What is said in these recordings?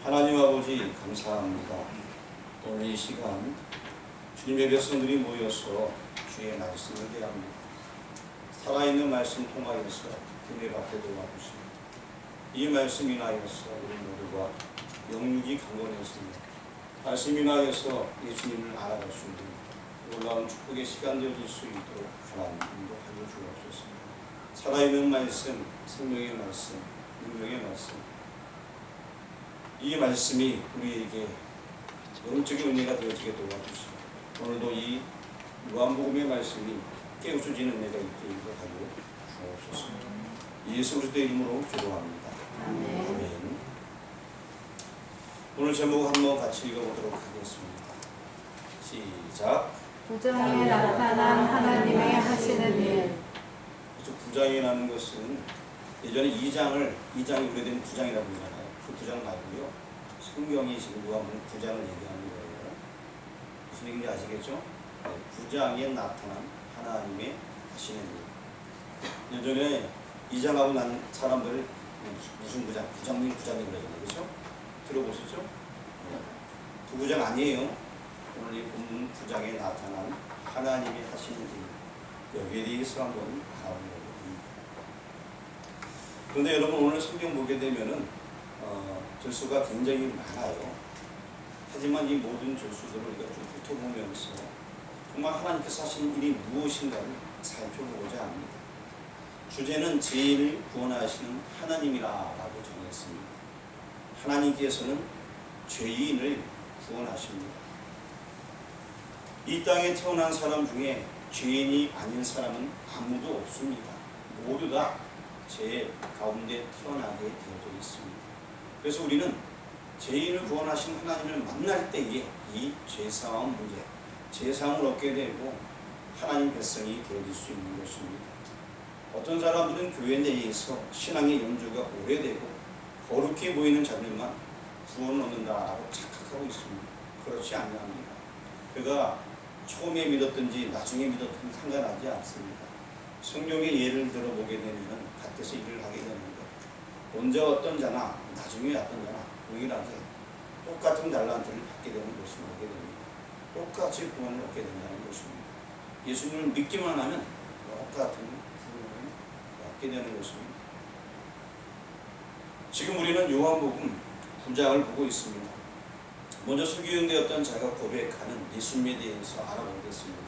하나님 아버지 감사합니다. 오늘 이 시간 주님의 백성들이 모여서 주의 말씀을 대합니다. 살아있는 말씀 통하여서 은혜 받게 도와주시고 이 말씀 인하여서 우리 모두가 영육이 강건해지며 말씀 인하여서 예수님을 알아갈 수 있는 놀라운 축복의 시간 되어질 수 있도록 하나님 인도하여 주옵소서. 살아있는 말씀, 생명의 말씀, 능력의 말씀, 이 말씀이 우리에게 영적인 은혜가 되어지게 도와주시고 오늘도 이 요한복음의 말씀이 깨우쳐지는 은혜가 있게 인도하여 주옵소서. 예수 그리스도의 이름으로 기도합니다. 아멘. 오늘 제목 한번 같이 읽어보도록 하겠습니다. 시작. 부장에 나타난 하나님의 하시는 일. 부장이라는 것은 예전에 2장이 오래된 부장이라고 하잖아요. 그 부장 말고요. 성경이 지금 요한복음 9장을 얘기하는 거예요. 무슨 얘기인지 아시겠죠? 부장에 나타난 하나님의 하시는 일. 예전에 2장하고 난 사람들 무슨 부장? 부장님 그러잖아요. 그렇죠? 들어보셨죠? 그 부장 아니에요. 오늘 이 본문 9장에 나타난 하나님의 하시는 일. 여기에 대해서 한번 알아보려고 합니다. 그런데 여러분 오늘 성경 보게 되면은 절수가 굉장히 많아요. 하지만 이 모든 절수들을 우리가 좀 훑어보면서 정말 하나님께서 하시는 일이 무엇인가를 살펴보고자 합니다. 주제는 죄인을 구원하시는 하나님이라고 정했습니다. 하나님께서는 죄인을 구원하십니다. 이 땅에 태어난 사람 중에 죄인이 아닌 사람은 아무도 없습니다. 모두 다 죄 가운데 태어나게 되어져 있습니다. 그래서 우리는 죄인을 구원하신 하나님을 만날 때에 이 죄사함 문제, 죄사함을 얻게 되고 하나님 백성이 되어질 수 있는 것입니다. 어떤 사람들은 교회 내에서 신앙의 연주가 오래되고 거룩해 보이는 자들만 구원을 얻는다라고 착각하고 있습니다. 그렇지 아니합니다. 그가 처음에 믿었든지 나중에 믿었든지 상관하지 않습니다. 성경의 예를 들어보게 되면 같아서 일을 하게 되는 것. 먼저 어떤 자나 나중에 어떤 자나 동일하게 똑같은 달란트를 받게 되는 것을 보게 됩니다. 똑같이 구원을 얻게 된다는 것입니다. 예수님을 믿기만 하면 똑같은 구원을 얻게 되는 것입니다. 지금 우리는 요한복음 9장을 보고 있습니다. 먼저 소개되었던 자가 고백하는 예수님에 대해서 알아보겠습니다.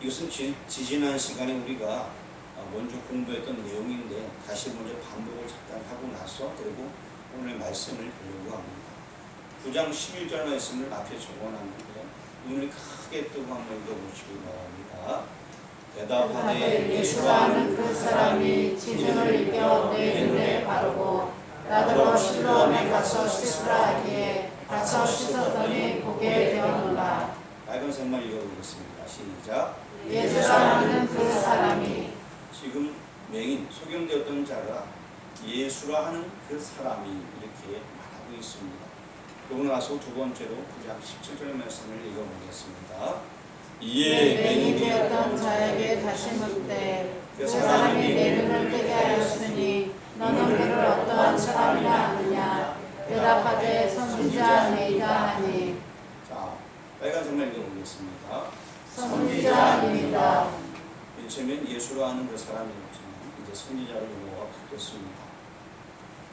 이것은 지지난 시간에 우리가 먼저 공부했던 내용인데 다시 먼저 반복을 잠깐 하고 나서 그리고 오늘 말씀을 보려고 합니다. 9장 11절 말씀을 앞에 적어놨는데 눈을 크게 뜨고 한번 읽어보시기 바랍니다. 대답하되 예수라 하는 그 사람이 진흙을 입혀 내 눈에 바르고 나더러 실로암에 가서 씻으라 하기에 가서 씻었더니 보게 되었노라. 빨간색만 읽어보겠습니다. 시작. 예수라 하는 그 사람이. 지금 맹인 소경되었던 자가 예수라 하는 그 사람이 이렇게 말하고 있습니다. 그러고 나서 두 번째로 9장 17절 말씀을 읽어보겠습니다. 이에 맹인이 되었던 자에게 다시 묻되 그 사람이 내 눈을 뜨게 하였으니 너는 그를 어떠한 사람이라 하느냐. 대답하되 선지자니이다 하니. 자, 빨간색만 읽어보겠습니다. 선지자니이다. 처음엔 예수라 하는 그 사람이었지만 이제 선지자로 용어가 바뀌었습니다.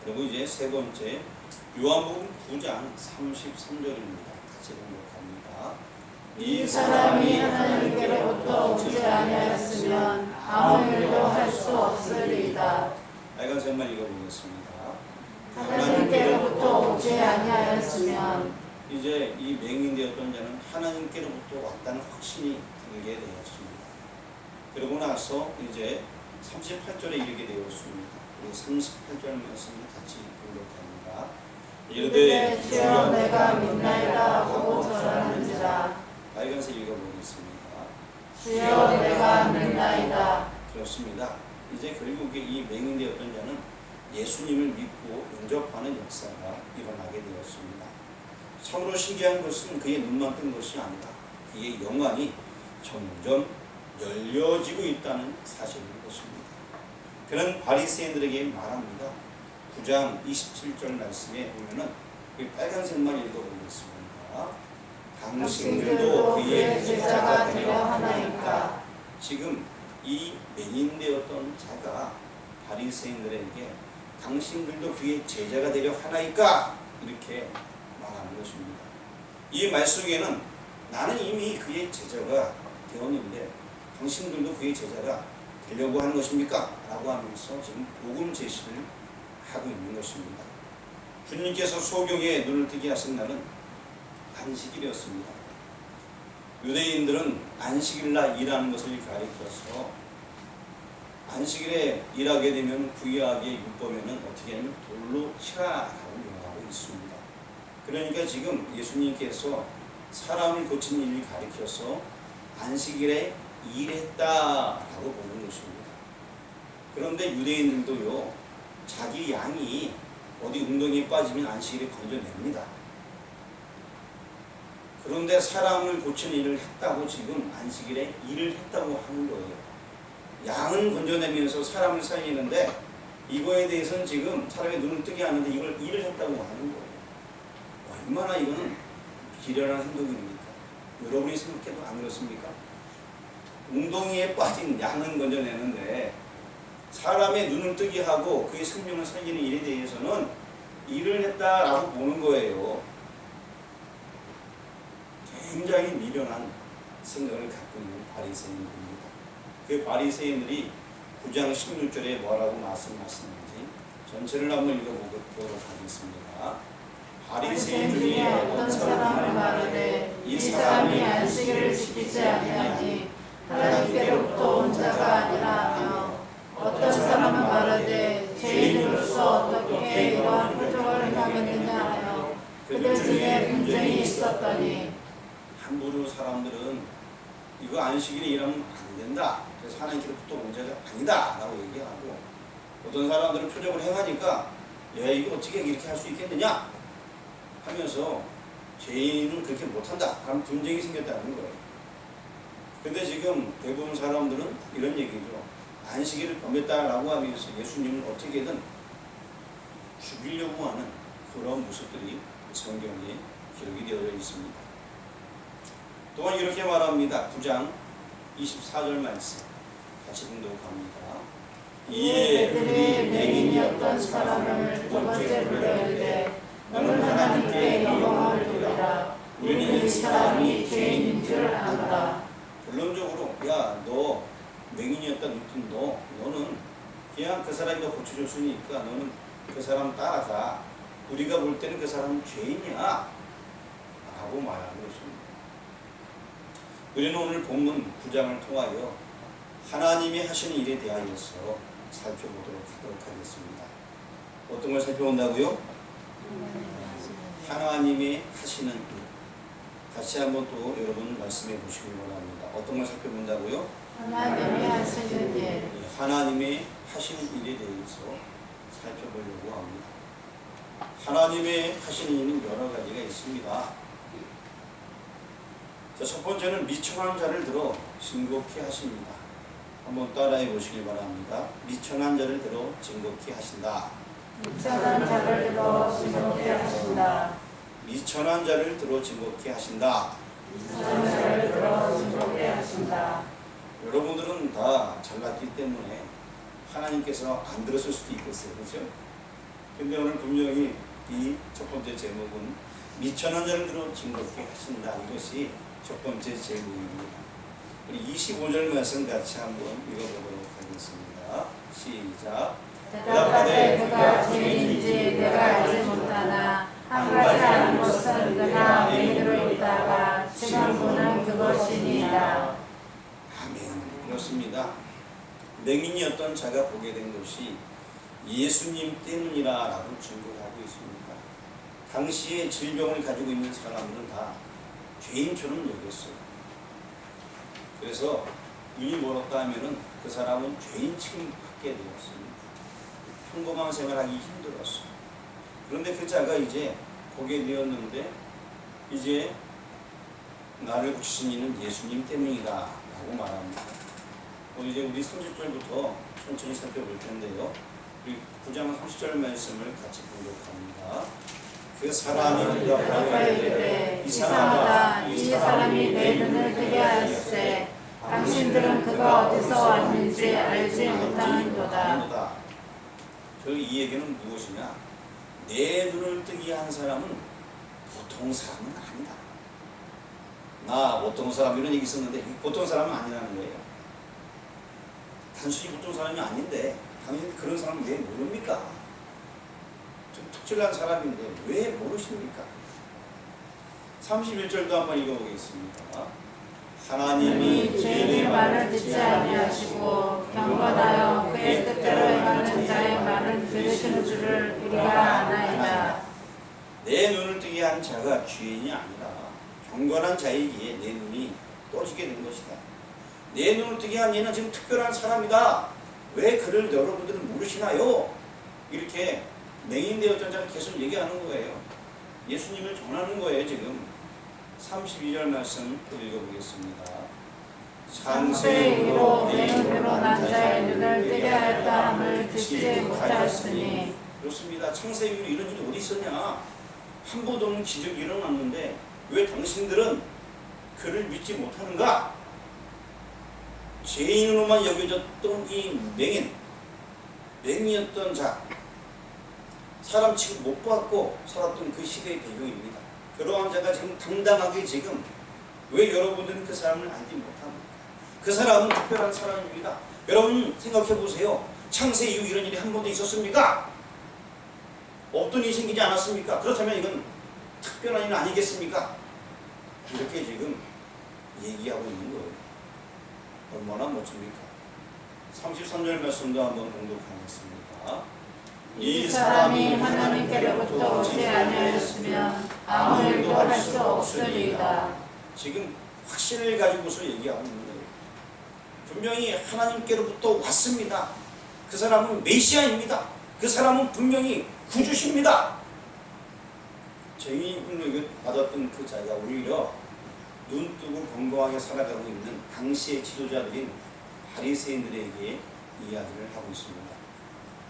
그리고 이제 세 번째 요한복음 9장 33절입니다. 같이 공독합니다. 이 사람이 하나님께로부터 오지 아니하였으면 아무 일도 할 수 없으리이다. 빨간색만 읽어보겠습니다. 하나님께로부터 오지 아니하였으면. 이제 이 맹인되었던 자는 하나님께로부터 왔다는 확신이 들게 되었습니다. 그러고 나서 이제 38절에 이르게 되었습니다. 38절 말씀을 같이 공독합니다. 이르되 주여 내가 믿나이다 하고 절하는지라. 빨간색 읽어보겠습니다. 주여 내가 믿나이다. 그렇습니다. 이제 결국에 이 맹인되었던 자는 예수님을 믿고 영접하는 역사가 일어나게 되었습니다. 참으로 신기한 것은 그의 눈만 뜬 것이 아니라 그의 영안이 점점 열려지고 있다는 사실인 것입니다. 그는 바리새인들에게 말합니다. 9장 27절 말씀에 보면은 우리 빨간색만 읽어보겠습니다. 당신들도 그의 제자가 되려 하나이까. 지금 이 맹인되었던 자가 바리새인들에게 당신들도 그의 제자가 되려 하나이까 이렇게 말하는 것입니다. 이 말 속에는 나는 이미 그의 제자가 되었는데 당신들도 그의 제자가 되려고 하는 것입니까? 라고 하면서 지금 복음 제시를 하고 있는 것입니다. 주님께서 소경에 눈을 뜨게 하신 날은 안식일이었습니다. 유대인들은 안식일날 일하는 것을 가리켜서 안식일에 일하게 되면 구약의 율법에는 어떻게 하면 돌로 치라라고 명하고 있습니다. 그러니까 지금 예수님께서 사람을 고친 일을 가리켜서 안식일에 일했다라고 보는 것입니다. 그런데 유대인들도요, 자기 양이 어디 운동에 빠지면 안식일에 건져냅니다. 그런데 사람을 고치는 일을 했다고 지금 안식일에 일을 했다고 하는 거예요. 양은 건져내면서 사람을 살리는데 이거에 대해서는 지금 사람의 눈을 뜨게 하는데 이걸 일을 했다고 하는 거예요. 얼마나 이거는 비련한 행동입니까? 여러분이 생각해도 안 그렇습니까? 웅덩이에 빠진 양은 건져내는데 사람의 눈을 뜨게 하고 그의 생명을 살리는 일에 대해서는 일을 했다라고 보는 거예요. 굉장히 미련한 생각을 갖고 있는 바리새인들입니다. 그 바리새인들이 9장 16절에 뭐라고 말씀하시는지 전체를 한번 읽어보도록 하겠습니다. 바리새인 중에 어떤 사람을 말하되 이 사람이 안식일을 지키지 아니하니 하나님께로부터 온 자가 아니라 하며 어떤 사람은 말하되 죄인으로서 어떻게 이러한 표적을 행하겠느냐 하여 그들 중에 분쟁이 있었더니 함부로 사람들은 이거 안식일에 일하면 안 된다. 그래서 하나님께로부터 온 자가 아니다 라고 얘기하고 어떤 사람들은 표적을 행하니까 야 이거 어떻게 이렇게 할 수 있겠느냐 하면서 죄인은 그렇게 못한다. 그럼 분쟁이 생겼다는 거예요. 근데 지금 대부분 사람들은 이런 얘기죠. 안식일을 범했다라고 하면서 예수님을 어떻게든 죽이려고 하는 그런 모습들이 성경에 기록이 되어 있습니다. 또한 이렇게 말합니다. 9장 24절 말씀 같이 봉독합니다. 이에 그들이 맹인이었던 사람을 두 번째 불러 이르되 너는 하나님께 영광을 돌리라. 우리는 이 사람이 죄인인 줄 안다. 결론적으로 야 너 맹인이었던 너는 그냥 그 사람이 너 고쳐줬으니까 너는 그 사람 따라가. 우리가 볼 때는 그 사람은 죄인이야 라고 말하는 것입니다. 우리는 오늘 본문 9장을 통하여 하나님이 하시는 일에 대하여서 살펴보도록 하겠습니다. 어떤 걸 살펴본다고요? 하나님이 하시는 일. 다시 한번 또 여러분 말씀해 보시기 원합니다. 어떤 걸 살펴본다고요? 하나님이 하시는 일. 하나님이 하시는 일에 대해서 살펴보려고 합니다. 하나님의 하시는 일은 여러 가지가 있습니다. 자, 첫 번째는 미천한 자를 들어 증거케 하십니다. 한번 따라해 보시길 바랍니다. 미천한 자를 들어 증거케 하신다. 미천한 자를 들어 증거케 하신다. 미천한 자를 들어 증거케 하신다. 미천한 자를 들어 증거케 하신다. 여러분들은 다 잘났기 때문에 하나님께서 안 들었을 수도 있겠어요. 그렇죠? 근데 오늘 분명히 이 첫 번째 제목은 미천한 자를 들어 증거케 하신다. 이것이 첫 번째 제목입니다. 우리 25절 말씀 같이 한번 읽어보도록 하겠습니다. 시작. 대답하되 그가 죄인인지 내가 알지 못하나 한 가지 아는 것은 그가 맹인으로 있다가 지금 보는 그것이니이다. 아멘. 그렇습니다. 맹인이었던 자가 보게 된 것이 예수님 때문이라고 증거하고 있습니다. 당시에 질병을 가지고 있는 사람들은 다 죄인처럼 여겼어요. 그래서 눈이 멀었다 하면은 그 사람은 죄인 취급받게 되었습니다. 평범한 생활하기 힘들었어요. 그런데 그 자가 이제 보게 되었는데 이제 나를 고치신 이는 예수님 때문이다 라고 말합니다. 이제 우리 30절부터 천천히 살펴볼 텐데요. 우리 9장 30절 말씀을 같이 봉독합니다. 그 사람이 대답하여 이르되 이상하다. 이 사람이 내 눈을 뜨게 하였으되 당신들은 그가 어디서 왔는지 알지 못하는도다. 이 얘기는 무엇이냐? 내 눈을 뜨게 한 사람은 보통 사람은 아니다. 나 보통 사람 이런 얘기 있었는데 보통 사람은 아니라는 거예요. 단순히 보통 사람이 아닌데 당연히 그런 사람은 왜 모릅니까? 좀 특출난 사람인데 왜 모르십니까? 31절도 한번 읽어보겠습니다. 하나님이 죄인의 말을 듣지 아니하시고 경건하여 그의 뜻대로 행하는 자의 말을 들으시는 줄을 우리가 아나이다. 내 눈을 뜨게 한 자가 죄인이 아니라 경건한 자이기에 내 눈이 떠지게 된 것이다. 내 눈을 뜨게 한 얘는 지금 특별한 사람이다. 왜 그를 여러분들은 모르시나요? 이렇게 맹인되었던 자가 계속 얘기하는 거예요. 예수님을 전하는 거예요. 지금 32절 말씀 읽어보겠습니다. 창세이로 내 눈으로 난 자의 눈을 뜨게 하였다 함을 듣지 못하였으니. 그렇습니다. 창세이로 이런 일이 어디 있었냐? 한 번도 없는 기적이 일어났는데 왜 당신들은 그를 믿지 못하는가? 죄인으로만 여겨졌던 이 맹인이었던 자, 사람 취급 못 받고 살았던 그 시대의 배경입니다. 그러한 자가 지금 당당하게 지금 왜 여러분들은 그 사람을 알지 못합니까? 그 사람은 특별한 사람입니다. 여러분 생각해 보세요. 창세 이후 이런 일이 한 번도 있었습니까? 없던 일이 생기지 않았습니까? 그렇다면 이건 특별한 일 아니겠습니까? 이렇게 지금 얘기하고 있는 거예요. 얼마나 멋집니까? 33절 말씀도 한번 공독하겠습니다. 이 사람이 하나님께로부터 오지 아니하였으면 아무 일도 할 수 없으리이다. 지금 확신을 가지고서 얘기하고 있는 거예요. 분명히 하나님께로부터 왔습니다. 그 사람은 메시아입니다. 그 사람은 분명히 구주십니다. 죄인을 받았던 그 자가 오히려 눈 뜨고 건강하게 살아가고 있는 당시의 지도자들인 바리새인들에게 이야기를 하고 있습니다.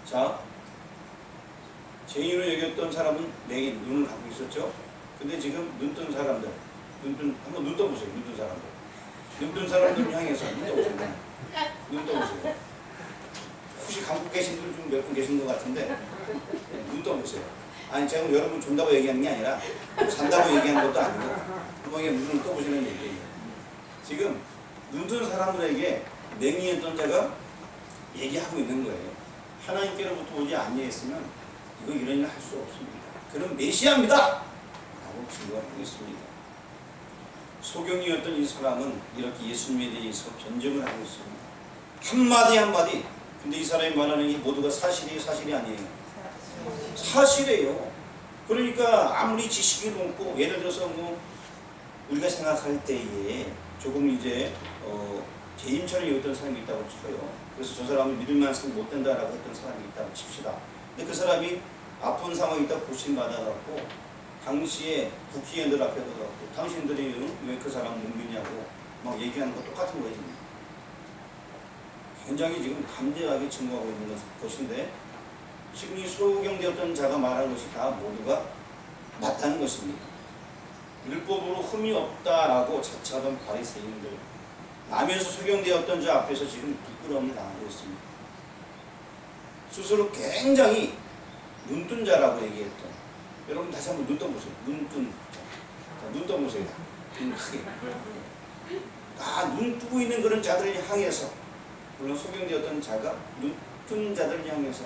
자, 죄인으로 여겼던 사람은 맹인 눈을 갖고 있었죠. 근데 지금 눈뜬 사람들, 한번 눈 떠보세요. 눈뜬 사람들, 눈뜬 사람들 향해서 눈 떠보세요. 눈 떠보세요. 혹시 감고 계신 분 좀 몇 분 계신 것 같은데 눈 떠보세요. 아니 제가 여러분 존다고 얘기하는 게 아니라 잔다고 얘기하는 것도 아니고 한번 눈을 떠보시는 얘기예요. 지금 눈뜬 사람들에게 맹인이었던 자가 얘기하고 있는 거예요. 하나님께로부터 오지 아니했으면 이거 이런 일 할 수 없습니다. 그는 메시아입니다. 라고 증거하고 있습니다. 소경이었던 이 사람은 이렇게 예수님에 대해서 변증을 하고 있습니다. 한마디 한마디. 근데 이 사람이 말하는 게 모두가 사실이에요? 사실이 아니에요? 사실이에요. 그러니까 아무리 지식이 높고 예를 들어서 뭐 우리가 생각할 때에 조금 이제 재임처럼 여겼던 사람이 있다고 쳐요. 그래서 저 사람은 믿을 만큼 못 된다라고 했던 사람이 있다고 칩시다. 근데 그 사람이 아픈 상황이 있다고 고침받아갖고 당시에 국회의원들 앞에 가갖고 당신들이 왜 그 사람 못 믿냐고 막 얘기하는 거 똑같은 거예요. 지금. 굉장히 지금 담대하게 증거하고 있는 것인데 지금 이 소경되었던 자가 말한 것이 다 모두가 맞다는 것입니다. 율법으로 흠이 없다라고 자처하던 바리새인들, 남에서 소경되었던 자 앞에서 지금 부끄러움을 당하고 있습니다. 스스로 굉장히 눈뜬 자라고 얘기했던, 여러분 다시 한번 눈 떠보세요. 눈뜬 자, 눈 떠보세요. 눈 크게. 눈 뜨고 있는 그런 자들을 향해서, 물론 소경되었던 자가 눈뜬 자들을 향해서,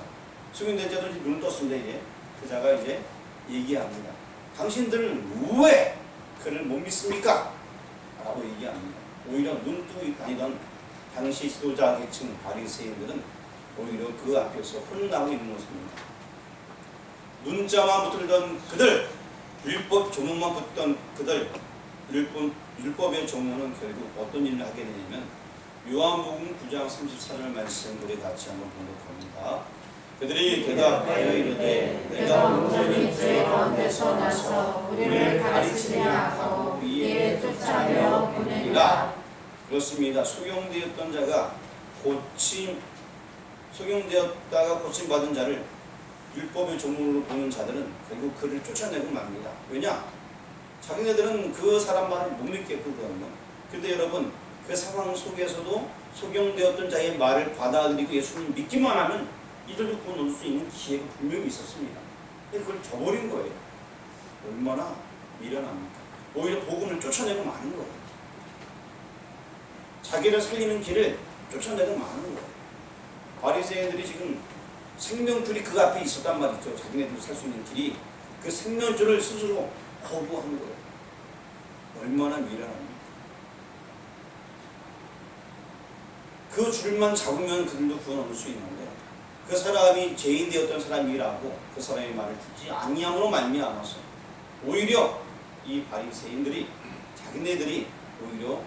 소경된 자들이 눈을 떴습니다. 이제 그 자가 이제 얘기합니다. 당신들은 왜 그를 못 믿습니까? 라고 얘기합니다. 오히려 눈 뜨고 다니던 당시 지도자 계층 바리새인들은 오히려 그 앞에서 혼나고 있는 모습입니다. 눈자만 붙들던 그들, 율법 조문만 붙던 그들, 율법의 조문은 결국 어떤 일을 하게 되냐면 요한복음 9장 34절 말씀 우리 같이 한번 공독합니다. 그들이 대답하여 이르되 내가 온전히 죄 가운데서 나서 우리를 가르치냐 하고 이에 쫓아내어 보내니라. 그렇습니다. 소경되었던 자가 소경되었다가 고침받은 자를 율법의 조문으로 보는 자들은 결국 그를 쫓아내고 맙니다. 왜냐? 자기네들은 그 사람 말을 못 믿겠거든요. 근데 여러분, 그 상황 속에서도 소경되었던 자의 말을 받아들이고 예수님 믿기만 하면 이들도 구원 얻을 수 있는 기회가 분명히 있었습니다. 근데 그걸 저버린 거예요. 얼마나 미련합니까? 오히려 복음을 쫓아내고 마는 거예요. 자기를 살리는 길을 쫓아내고 마는 거예요. 바리새인들이 지금 생명줄이 그 앞에 있었단 말이죠. 자기네들 살 수 있는 길이. 그 생명줄을 스스로 거부한 거예요. 얼마나 미련합니까? 그 줄만 잡으면 그들도 구원 얻을 수 있는데 그 사람이 죄인 되었던 사람이라고 그 사람의 말을 듣지 아니함으로 말미암아서 오히려 이 바리새인들이 자기네들이 오히려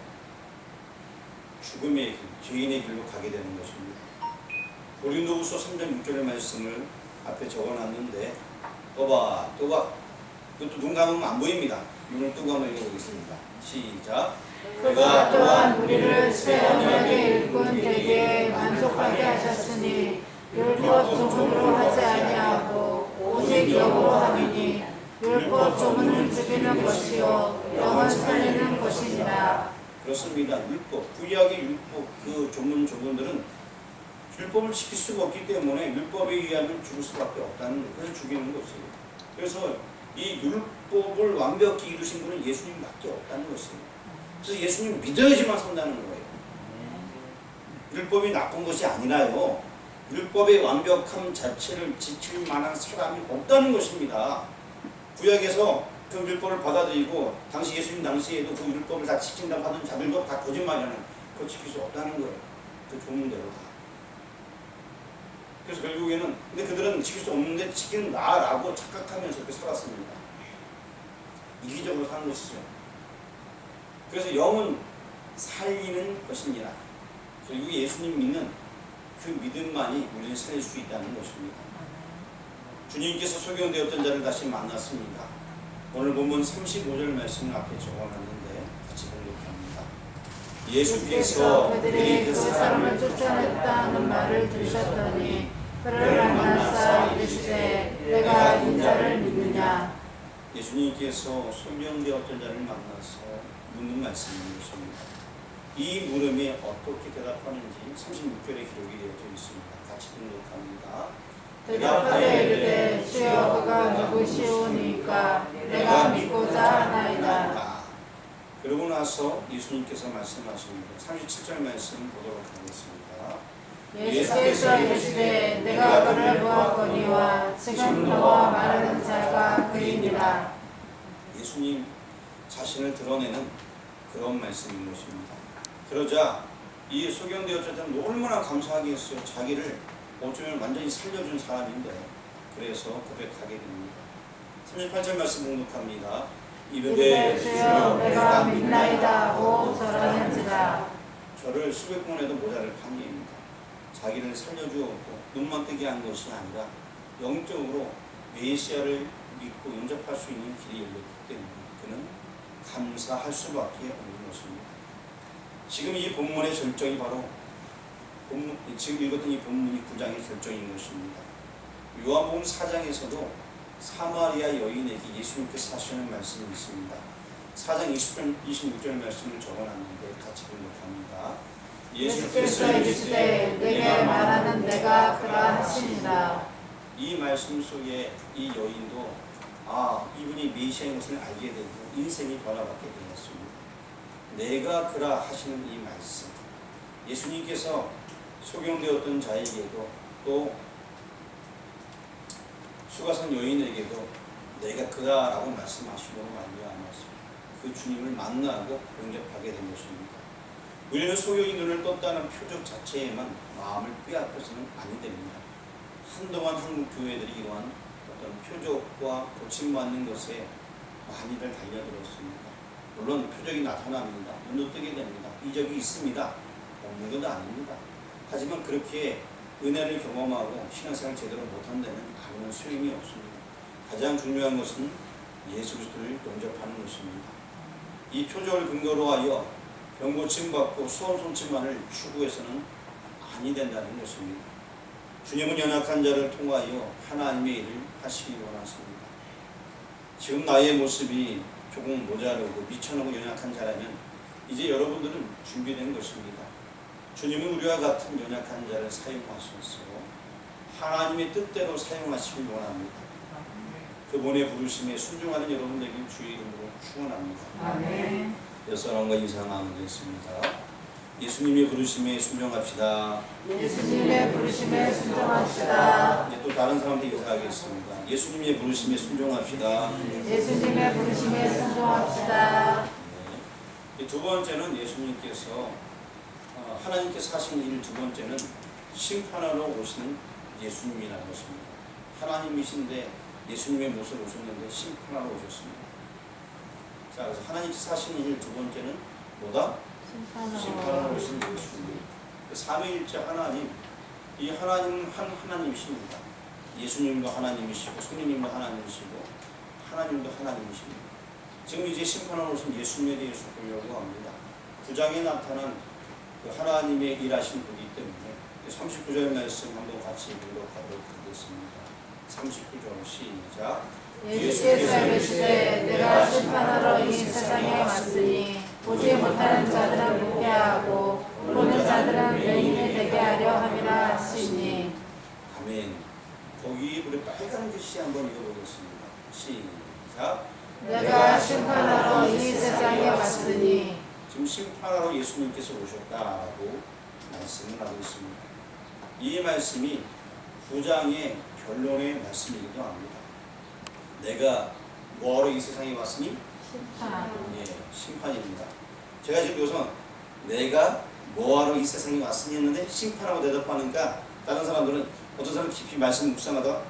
죽음의 길, 죄인의 길로 가게 되는 것입니다. 고린도후서 3장 6절의 말씀을 앞에 적어놨는데 또봐 그것도 눈 감으면 안 보입니다. 눈을 뜨고 한번 읽어보겠습니다. 시작. 그가 또한 우리를 새 언약의 일꾼되게 만족하게 하셨으니 율법 조문으로 하지 아니하고 오직 영으로 함이니 율법 조문은 죽이는 것이요 영은 살리는 것이니라. 그렇습니다. 율법, 구약의 율법 그 조문들은 율법을 지킬 수가 없기 때문에 율법에 의하면 죽을 수밖에 없다는 것, 그래서 죽이는 것이에요. 그래서 이 율법을 완벽히 이루신 분은 예수님밖에 없다는 것이에요. 그래서 예수님 믿어야지만 산다는 거예요. 율법이 나쁜 것이 아니라요. 율법의 완벽함 자체를 지킬 만한 사람이 없다는 것입니다. 구약에서 그 율법을 받아들이고 당시 예수님 당시에도 그 율법을 다 지킨다고 하던 자들도 다 거짓말이라는 그걸 지킬 수 없다는 거예요. 그 조문대로 다. 그래서 결국에는 근데 그들은 지킬 수 없는데 지킨다라고 착각하면서 그렇게 살았습니다. 이기적으로 사는 것이죠. 그래서 영은 살리는 것이니라. 결국 예수님 믿는 그 믿음만이 우리를 살릴 수 있다는 것입니다. 주님께서 소경되었던 자를 다시 만났습니다. 오늘 본문 35절 말씀을 앞에 적어놨는데 같이 공독합니다. 예수께서 그들이 그 사람을 쫓아냈다는 말을 들으셨더니 그를 만나사 이르시되 내가 인자를 믿느냐. 예수님께서 소경되었던 자를 만나서 묻는 말씀인 것입니다. 이 물음에 어떻게 대답하는지 36절에 기록이 되어져 있습니다. 같이 등록합니다. 대답하되 이르되 주여 그가 누구시오니까 내가 믿고자 하나이다. 그러고 나서 예수님께서 말씀하십니다. 37절 말씀 보도록 하겠습니다. 예수께서 이르시되 내가 그를 보았거니와 지금 너와 말하는 자가 그이니라. 예수님 자신을 드러내는 그런 말씀인 것입니다. 그러자 이 소경되었을 때는 얼마나 감사하겠어요. 자기를 어쩌면 완전히 살려준 사람인데 그래서 고백하게 됩니다. 38절 말씀 공독합니다. 이르되 주여 내가 믿나이다 하고 절하는지라. 저를 수백 번 해도 모자를 판이입니다. 자기를 살려주었고 눈만 뜨게 한 것이 아니라 영적으로 메시아를 믿고 영접할 수 있는 길이 열렸기 때문에 그는 감사할 수밖에 없는 것입니다. 지금 이 본문의 절정이 바로 지금 읽었던 이 본문이 9장의 절정인 것입니다. 요한복음 4장에서도 사마리아 여인에게 예수님께서 하시는 말씀이 있습니다. 4장 26절 말씀을 적어놨는데 같이 공독합니다. 예수께서 이르시되 내게 말하는 내가 그라 하시니라. 이 말씀 속에 이 여인도 이분이 메시아인 것을 알게 되고 인생이 변화받게 되었습니다. 내가 그라 하시는 이 말씀, 예수님께서 소경되었던 자에게도 또 수가성 여인에게도 내가 그다라고 말씀하시고 말미암아서 그 주님을 만나고 영접하게 된 것입니다. 우리는 소경이 눈을 떴다는 표적 자체에만 마음을 빼앗겨서는 아니 됩니다. 한동안 한국 교회들이 이러한 어떤 표적과 고침받는 것에 많이들 달려들었습니다. 물론 표적이 나타납니다. 눈도 뜨게 됩니다. 이적이 있습니다. 없는 것도 아닙니다. 하지만 그렇게 은혜를 경험하고 신앙생활을 제대로 못한 데는 아무런 소용이 없습니다. 가장 중요한 것은 예수 그리스도를 영접하는 것입니다. 이 표적을 근거로 하여 병고침 받고 수원 손침만을 추구해서는 아니 된다는 것입니다. 주님은 연약한 자를 통하여 하나님의 일을 하시기 원하십니다. 지금 나의 모습이 조금 모자르고 미천하고 연약한 자라면 이제 여러분들은 준비된 것입니다. 주님은 우리와 같은 연약한 자를 사용하셔서 하나님의 뜻대로 사용하시길 원합니다. 그분의 부르심에 순종하는 여러분 되길 주의 이름으로 축원합니다. 아멘. 옆 사람과 인사 나누겠습니다. 예수님의 부르심에 순종합시다. 예수님의 부르심에 순종합시다. 이제 또 다른 사람한테 인사하겠습니다. 예수님의 부르심에 순종합시다. 예수님의 부르심에 순종합시다. 네. 두 번째는 예수님께서 하나님께서 하신 일 두 번째는 심판하러 오시는 예수님이라는 것입니다. 하나님이신데 예수님의 모습으로 오셨는데 심판하러 오셨습니다. 자, 그래서 하나님께서 하신 일 두 번째는 뭐다? 심판하러 오시는 예수님. 삼위일체 하나님, 이 하나님은 한 하나님이십니다. 예수님도 하나님이시고 성령님도 하나님이시고 하나님도 하나님이십니다. 지금 이제 심판하러 오신 예수님에 대해서 보려고 합니다. 9장에 나타난 그 하나님의 일하신 분이기 때문에 39절 말씀 한번 같이 읽어가도록 하겠습니다. 39절 시작. 예수께서 이르시되 내가 심판하러 이 세상에 왔으니 보지 못하는 자들은 보게 하고 보는 자들은 맹인이 되게 하려 함이라 하시니. 아멘. 거기 우리 빨간 글씨 한번 읽어보겠습니다. 시작. 내가 심판하러 이 세상에 왔으니. 지금 심판하러 예수님께서 오셨다라고 말씀을 하고 있습니다. 이 말씀이 9장의 결론의 말씀이기도 합니다. 내가 뭐하러 이 세상에 왔으니? 심판. 예, 심판입니다. 제가 지금 여기서 내가 뭐하러 이 세상에 왔으니 했는데 심판하고 대답하니까 다른 사람들은 어떤 사람은 깊이 말씀 묵상하다가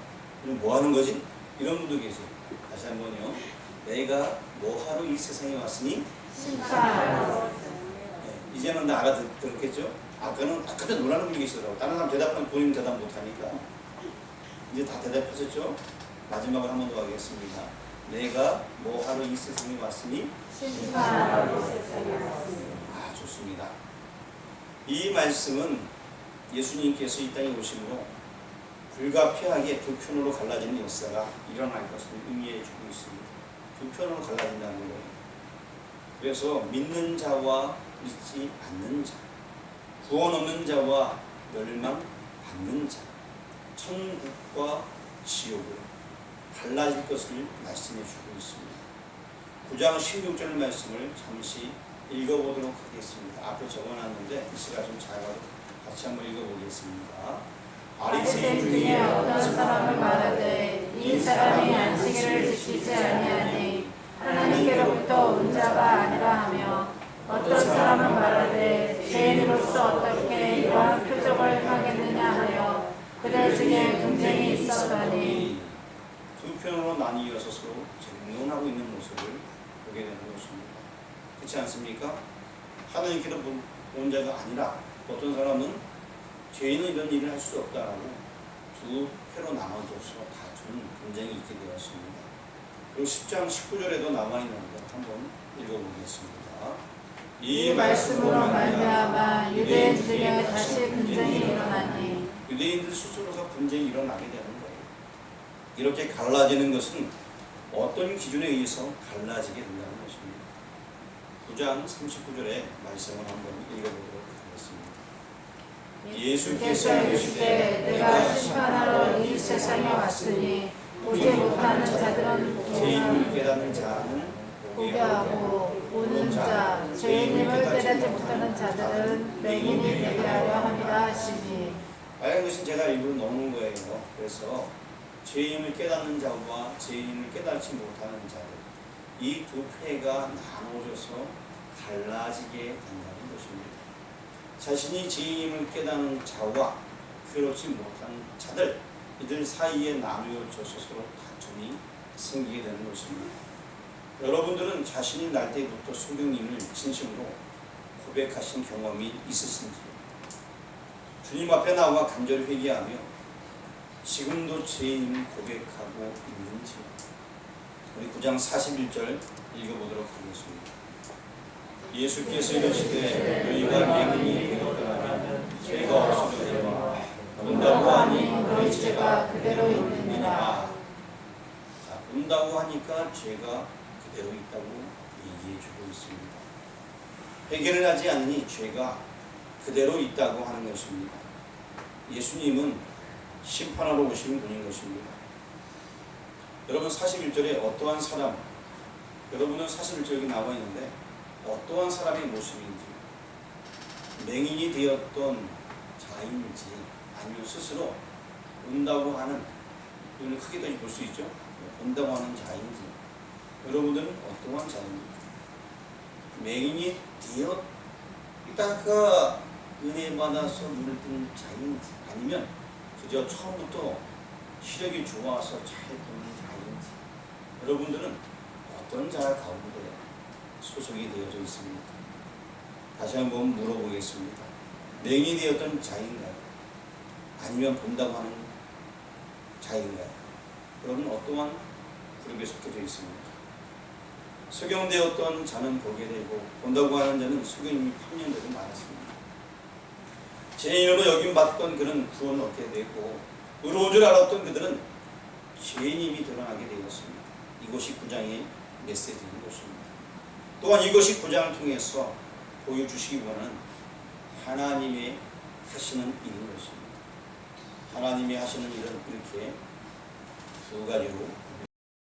뭐 하는 거지? 이런 분도 계세요. 다시 한번요. 내가 뭐하러 이 세상에 왔으니? 심판. 예, 이제는 다 알아들었겠죠? 아까도 놀라는 분이 계시더라고요. 다른 사람 대답하면 본인 대답 못하니까 이제 다 대답하셨죠? 마지막으로 한 번 더 하겠습니다. 내가 뭐하러 이 세상에 왔으니? 심판하러 이 세상에 왔으니. 아, 좋습니다. 이 말씀은 예수님께서 이 땅에 오심으로 불가피하게 두 편으로 갈라지는 역사가 일어날 것을 의미해 주고 있습니다. 두 편으로 갈라진다는 거예요. 그래서 믿는 자와 믿지 않는 자, 구원 없는 자와 멸망 받는 자, 천국과 지옥으로 갈라질 것을 말씀해 주고 있습니다. 9장 16절 말씀을 잠시 읽어보도록 하겠습니다. 앞에 적어놨는데 글씨가 좀 작아서 같이 한번 읽어보겠습니다. 바리새인 중에 어떤 사람은 말하되 이 사람이 안식일을 지키지 아니하니 하나님께로부터 온 자가 아니라 하며, 어떤 사람은 말하되 죄인으로서 어떻게 이러한 표적을 행하겠느냐 하여 그들 중에 분쟁이 있었더니. 두 편으로 나뉘어서 서로 쟁론하고 있는 모습을 보게 되는 것입니다. 그렇지 않습니까? 하나님께로 온 자가 아니라 어떤 사람은 죄인은 이런 일을 할 수 없다라고 두 표로 나눠져서 다투는 분쟁이 있게 되었습니다. 그리고 10장 19절에도 나와 있는 것 한번 읽어보겠습니다. 이 말씀으로 말미암아 유대인 중에 다시 분쟁이 일어나니. 유대인들 스스로가 분쟁이 일어나게 되는 거예요. 이렇게 갈라지는 것은 어떤 기준에 의해서 갈라지게 된다는 것입니다. 9장 39절의 말씀을 한번 읽어보도록 하겠습니다. 예수께서 이르시되 내가 심판하러 이 세상에 왔으니 보지 못하는 자들은 죄인을 깨닫는 자는 보게 하고 보는 자, 죄인임을 깨닫지 못하는 자들은 맹인이 되게 하려 함이라 하시니. 빨간 것은 제가 일부러 넣는 거예요. 그래서 죄인을 깨닫는 자와 죄인을 깨닫지 못하는 자들, 이 두 패가 나눠져서 갈라지게 된다는 것입니다. 자신이 죄인을 깨닫는 자와 그렇지 못한 자들, 이들 사이에 나누어져서 서로 다툼이 생기게 되는 것입니다. 여러분들은 자신이 날 때부터 성령님을 진심으로 고백하신 경험이 있으신지요? 주님 앞에 나와 간절히 회개하며 지금도 죄인을 고백하고 있는지요? 우리 9장 41절 읽어보도록 하겠습니다. 예수께서 이르시되 너희가 맹인이 되었더라면 죄가 없으려니와 본다고 하니 너희 죄가 그대로 있느니라. 자, 본다고 하니까 죄가 그대로 있다고 얘기해 주고 있습니다. 회개를 하지 않으니 죄가 그대로 있다고 하는 것입니다. 예수님은 심판하러 오신 분인 것입니다. 여러분 41절에 어떠한 사람, 여러분은 41절 여기 나와 있는데 어떠한 사람의 모습인지, 맹인이 되었던 자인지 아니면 스스로 본다고 하는, 이걸 크게 더 볼 수 있죠. 본다고 하는 자인지, 여러분들은 어떠한 자입니까? 맹인이 되었다가 은혜 받아서 눈을 뜨는 자인지, 아니면 그저 처음부터 시력이 좋아서 잘 보는 자인지, 여러분들은 어떤 자 가운데 소속이 되어져 있습니까? 다시 한번 물어보겠습니다. 맹인이 되었던 자인가요? 아니면 본다고 하는 자인가요? 여러분 어떠한 그룹에 속해져 있습니까? 소경되었던 자는 보게 되고 본다고 하는 자는 소경이 8년대로 많았습니다. 죄인으로 여김받던 그는 구원을 얻게 되고 의로운 줄 알았던 그들은 죄인임이 드러나게 되었습니다. 이것이 9장의 메시지인 것입니다. 또한 이것이 9장을 통해서 보여주시기 원하는 하나님의 하시는 일인 것입니다. 하나님이 하시는 일은 이렇게 두 가지로